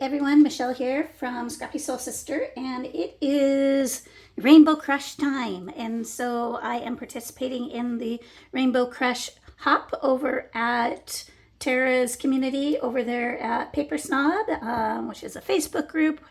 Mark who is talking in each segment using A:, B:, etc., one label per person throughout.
A: everyone, Michelle here from Scrappy Soul Sister, and it is Rainbow Crush time. And so I am participating in the Rainbow Crush Hop over at Tara's community over there at Paper Snob, which is a Facebook group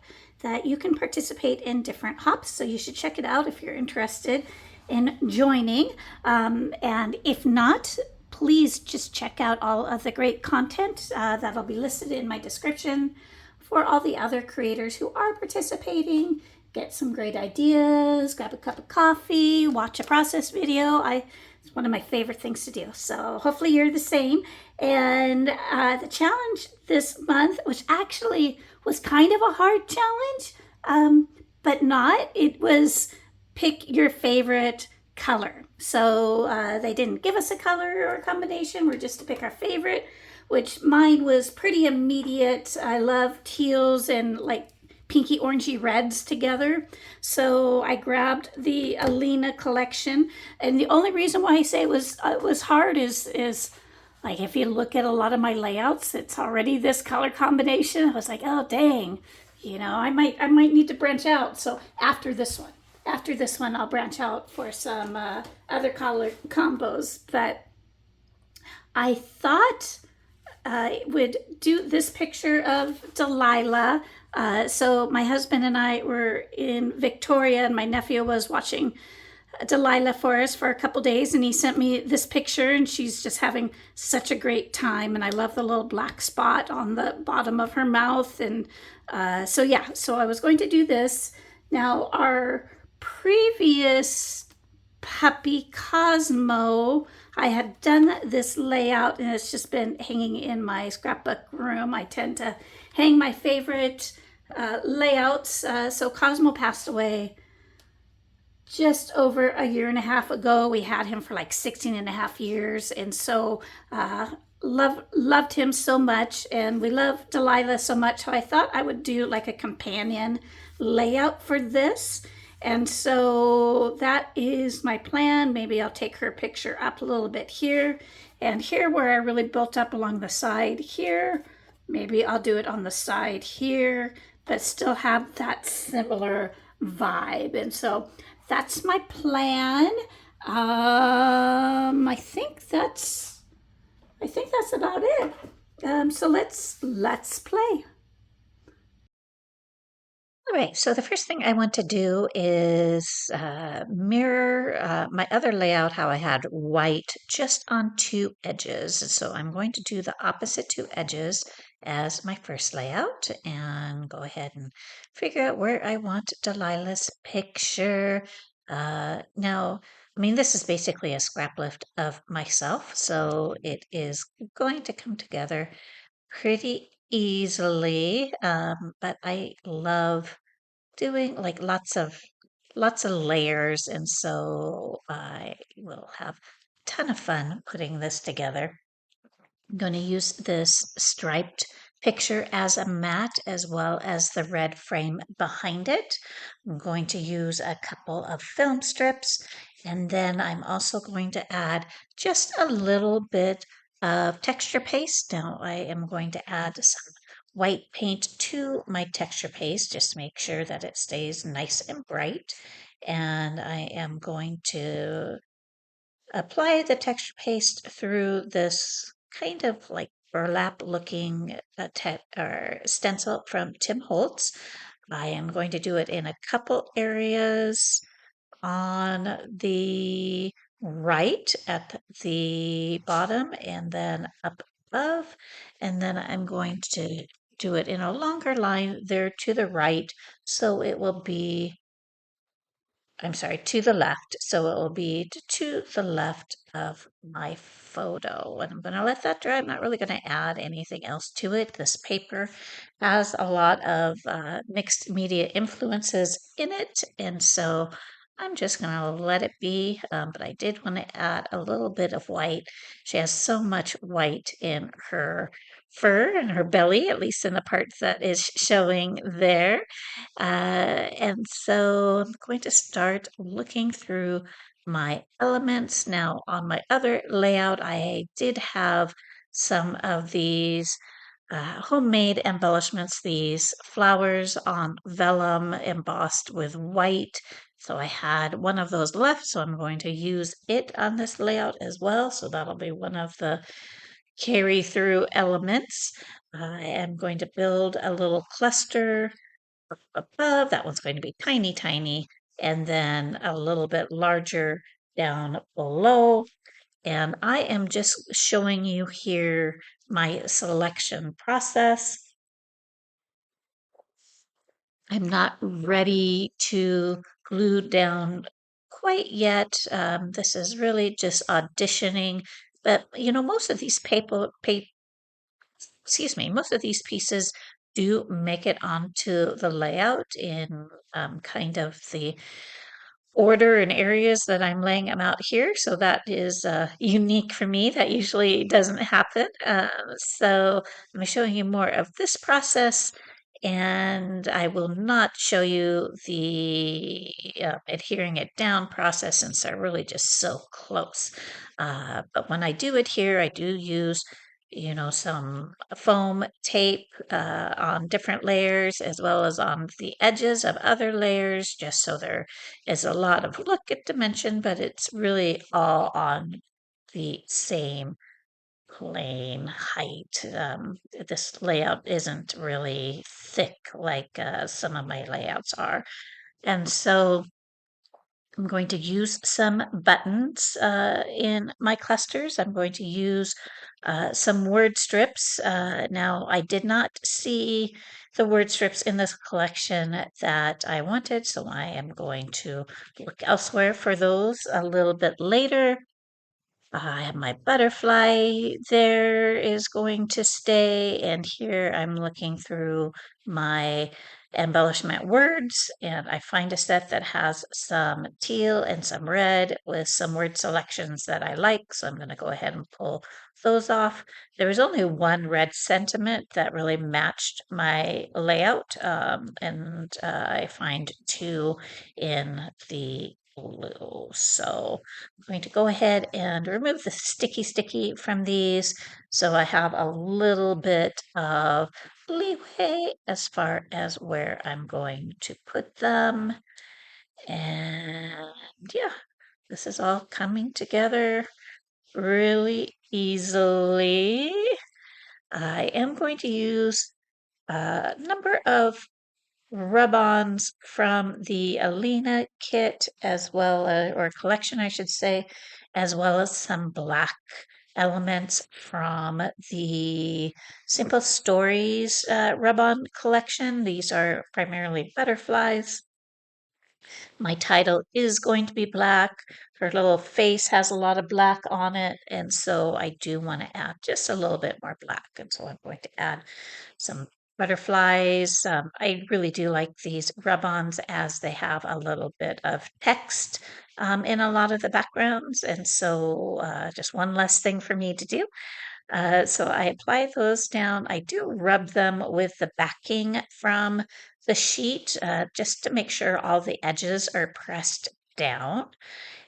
A: that you can participate in different hops. So you should check it out if you're interested in joining. And if not, please just check out all of the great content that'll be listed in my description for all the other creators who are participating. Get some great ideas, grab a cup of coffee, watch a process video. It's one of my favorite things to do. So hopefully you're the same. And the challenge this month, which actually was kind of a hard challenge, but not. It was pick your favorite color. So they didn't give us a color or a combination. We're just to pick our favorite, which mine was pretty immediate. I love teals and like pinky orangey reds together. So I grabbed the Alina collection. And the only reason why I say it was hard is like if you look at a lot of my layouts, it's already this color combination. I was like, oh dang, I might need to branch out. So after this one, I'll branch out for some other color combos. But I thought I would do this picture of Delilah. So my husband and I were in Victoria, and my nephew was watching Delilah for us for a couple days, and he sent me this picture, and she's just having such a great time. And I love the little black spot on the bottom of her mouth. And so I was going to do this. Now, our previous puppy Cosmo, I had done this layout and it's just been hanging in my scrapbook room. I tend to hang my favorite layouts. So Cosmo passed away just over a year and a half ago. We had him for like 16 and a half years. And so loved him so much, and we love Delilah so much. So I thought I would do like a companion layout for this. And so that is my plan. Maybe I'll take her picture up a little bit here and here where I really built up along the side here. Maybe I'll do it on the side here, but still have that similar vibe. And so that's my plan. I think that's about it. So let's play. All right, so the first thing I want to do is mirror my other layout, how I had white just on two edges. So I'm going to do the opposite two edges as my first layout and go ahead and figure out where I want Delilah's picture. Now, I mean, this is basically a scrap lift of myself, so it is going to come together pretty easily. But I love doing like lots of layers, and so I will have a ton of fun putting this together. I'm going to use this striped picture as a mat as well as the red frame behind it. I'm going to use a couple of film strips, and then I'm also going to add just a little bit of texture paste. Now I am going to add some white paint to my texture paste, just to make sure that it stays nice and bright. And I am going to apply the texture paste through this kind of like burlap looking or stencil from Tim Holtz. I am going to do it in a couple areas on the right at the bottom and then up above. And then I'm going to do it in a longer line there to the right. So it will be, I'm sorry, to the left. So it will be to the left of my photo. And I'm going to let that dry. I'm not really going to add anything else to it. This paper has a lot of mixed media influences in it. And so I'm just going to let it be. But I did want to add a little bit of white. She has so much white in her fur and her belly, at least in the parts that is showing there. And so I'm going to start looking through my elements. Now, on my other layout, I did have some of these
B: homemade embellishments, these flowers on vellum embossed with white. So I had one of those left, so I'm going to use it on this layout as well. So that'll be one of the carry through elements. I am going to build a little cluster above. That one's going to be tiny, tiny, and then a little bit larger down below. And I am just showing you here my selection process. I'm not ready to glue down quite yet. This is really just auditioning, but most of these excuse me, most of these pieces do make it onto the layout in kind of the order and areas that I'm laying them out here. So that is unique for me. That usually doesn't happen. So I'm showing you more of this process, and I will not show you the adhering it down process since they're really just so close. But when I do adhere, I do use some foam tape on different layers as well as on the edges of other layers, just so there is a lot of look at dimension, but it's really all on the same plane height. This layout isn't really thick like some of my layouts are. And so I'm going to use some buttons in my clusters. I'm going to use some word strips. Now, I did not see the word strips in this collection that I wanted, so I am going to look elsewhere for those a little bit later. I have my butterfly there is going to stay, and here I'm looking through my embellishment words, and I find a set that has some teal and some red with some word selections that I like, so I'm going to go ahead and pull those off. There was only one red sentiment that really matched my layout, and I find two in the blue. So I'm going to go ahead and remove the sticky from these so I have a little bit of leeway as far as where I'm going to put them. And yeah, this is all coming together really easily. I am going to use a number of rub-ons from the Alina kit as well, or collection, I should say, as well as some black elements from the Simple Stories rub-on collection. These are primarily butterflies. My title is going to be black. Her little face has a lot of black on it, and so I do want to add just a little bit more black. And so I'm going to add some butterflies. I really do like these rub-ons as they have a little bit of text in a lot of the backgrounds. And so just one less thing for me to do. So I apply those down. I do rub them with the backing from the sheet just to make sure all the edges are pressed down.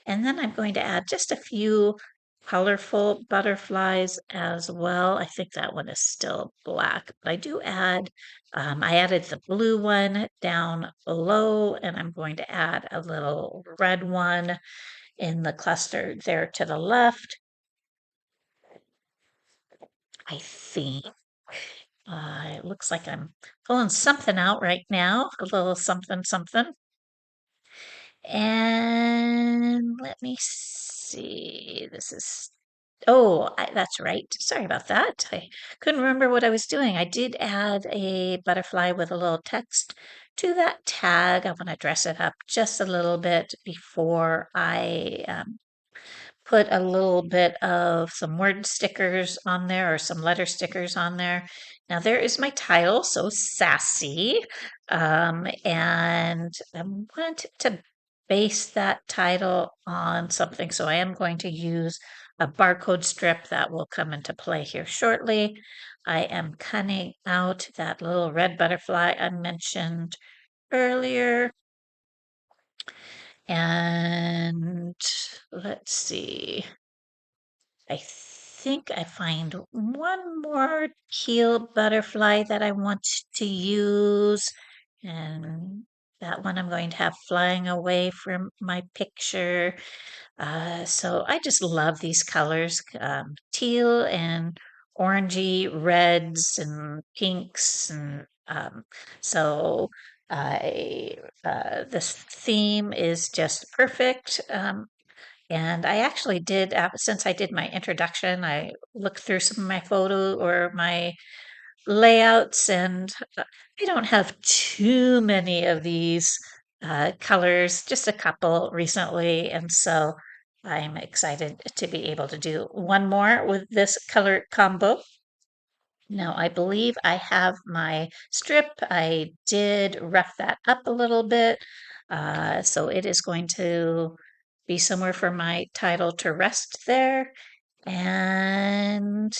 B: And then I'm going to add just a few colorful butterflies as well. I think that one is still black, but I do add, I added the blue one down below, and I'm going to add a little red one in the cluster there to the left. I think it looks like I'm pulling something out right now, a little something, something. And let me see. This is, oh, that's right. Sorry about that. I couldn't remember what I was doing. I did add a butterfly with a little text to that tag. I want to dress it up just a little bit before I put a little bit of some word stickers on there or some letter stickers on there. Now, there is my title, so sassy. And I want to base that title on something, so I am going to use a barcode strip that will come into play here shortly. I am cutting out that little red butterfly I mentioned earlier. And let's see. I think I find one more teal butterfly that I want to use. And that one I'm going to have flying away from my picture. So I just love these colors, teal and orangey reds and pinks. And so I, this theme is just perfect. And I actually did, since I did my introduction, I looked through some of my photo or my layouts, and I don't have too many of these colors, just a couple recently. And so I'm excited to be able to do one more with this color combo. Now, I believe I have my strip. I did rough that up a little bit. So it is going to be somewhere for my title to rest there. And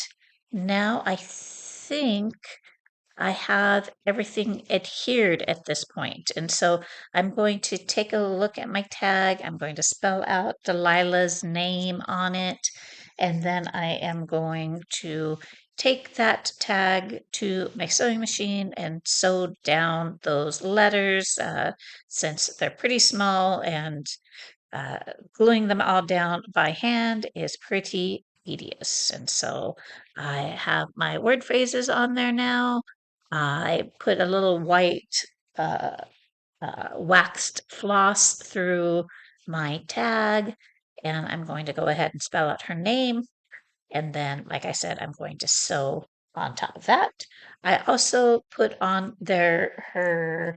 B: now I think I have everything adhered at this point. And so I'm going to take a look at my tag. I'm going to spell out Delilah's name on it. And then I am going to take that tag to my sewing machine and sew down those letters since they're pretty small, and uh, gluing them all down by hand is pretty tedious. And so I have my word phrases on there now. I put a little white uh, waxed floss through my tag, and I'm going to go ahead and spell out her name. And then, like I said, I'm going to sew on top of that. I also put on there her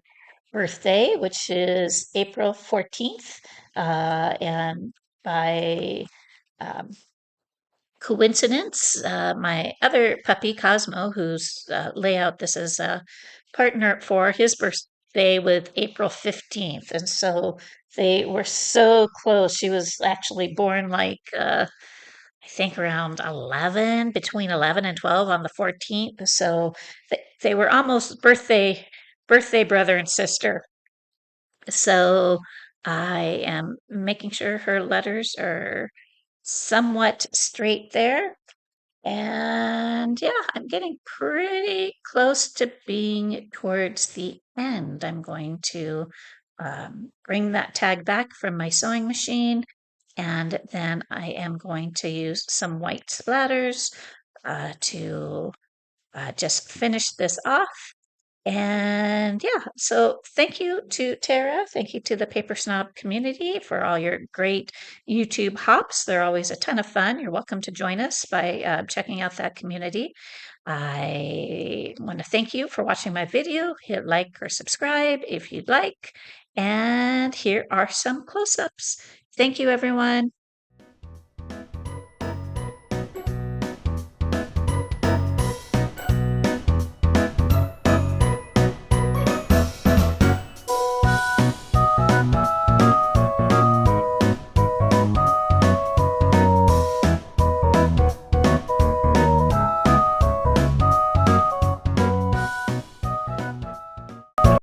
B: birthday, which is April 14th. And by um, coincidence, my other puppy, Cosmo, whose layout this is a partner for, his birthday with April 15th. And so they were so close. She was actually born like, I think around 11, between 11 and 12 on the 14th. So they were almost birthday brother and sister. So I am making sure her letters are somewhat straight there. And yeah, I'm getting pretty close to being towards the end. I'm going to bring that tag back from my sewing machine, and then I am going to use some white splatters to just finish this off. And yeah, so thank you to Tara. Thank you to the Paper Snob community for all your great YouTube hops. They're always a ton of fun. You're welcome to join us by checking out that community. I want to thank you for watching my video. Hit like or subscribe if you'd like. And here are some close ups. Thank you, everyone.